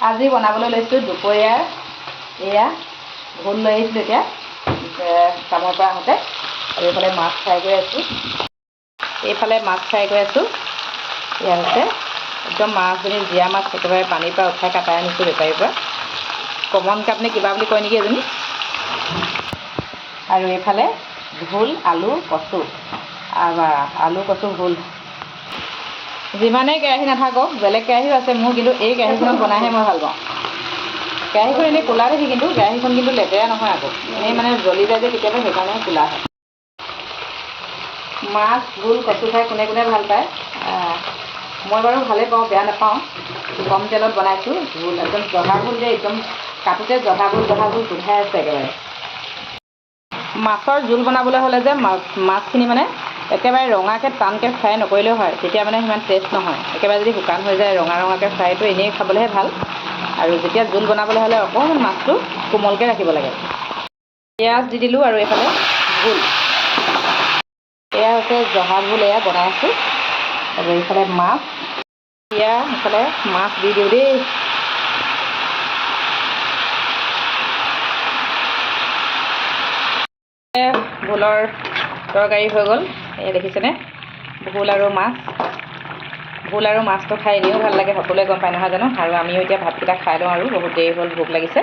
আজি বনাবলৈ লৈছোঁ দুপৰীয়াৰ এয়া ভোল লৈ আহিছিলোঁ এতিয়া কামৰ পৰা আহোঁতে, আৰু এইফালে মাছ ফ্ৰাই কৰি আছোঁ। এয়া হৈছে একদম মাছজনী জীয়া মাছ, একেবাৰে পানীৰ পৰা উঠাই কাটাই আনিছোঁ বেপাৰীৰ পৰা। কমন কাপ নে কিবা বুলি কয় নেকি এজনী। আৰু এইফালে ভোল, আলু, কচু, আলু, কচু, ভোল। যিমানেই কেৰাহী নাথাকক, বেলেগ কেৰাহীও আছে মোৰ, কিন্তু এই কেৰাহীখনত বনাইহে মই ভাল পাওঁ। কেৰাহীখন এনেই ক'লা দেখি, কিন্তু কেৰাহীখন কিন্তু লেতেৰা নহয় আকৌ, এনেই মানে জ্বলি যায় যে কেতিয়াবা, সেইকাৰণে ক'লা হয়। মাছ, ভোল, কচু খাই কোনে কোনে ভাল পায়। মই বাৰু ভালেই পাওঁ, বেয়া নাপাওঁ। কম তেলত বনাইছোঁ। ভোল একদম জহা ভোল যে, একদম কাটোতে জহা ভোল গোন্ধাই আছে একেবাৰে। মাছৰ জোল বনাবলৈ হ'লে যে মাছখিনি মানে একেবাৰে ৰঙাকৈ টানকৈ ফ্ৰাই নকৰিলেও হয়, তেতিয়া মানে সিমান টেষ্ট নহয়। একেবাৰে যদি শুকান হৈ যায় ৰঙাকৈ ফ্ৰাইটো এনেই খাবলৈহে ভাল। আৰু যেতিয়া জোল বনাবলৈ হ'লে অকণমান মাছটো কোমলকৈ ৰাখিব লাগে। পিঁয়াজ দি দিলোঁ আৰু এইফালে ভোল, এয়া হৈছে জহা ভোল, এয়া বনাই আছোঁ। আৰু এইফালে মাছ, এয়া এইফালে মাছ দি দিওঁ দেই। ভোলৰ তৰকাৰী হৈ গ'ল, এই দেখিছেনে, ভোল আৰু মাছটো খাই এনেও ভাল লাগে, সকলোৱে গম পায় নহয় জানো। আৰু আমিও এতিয়া ভাতকেইটা খাই লওঁ, আৰু বহুত দেৰি হ'ল, ভোক লাগিছে।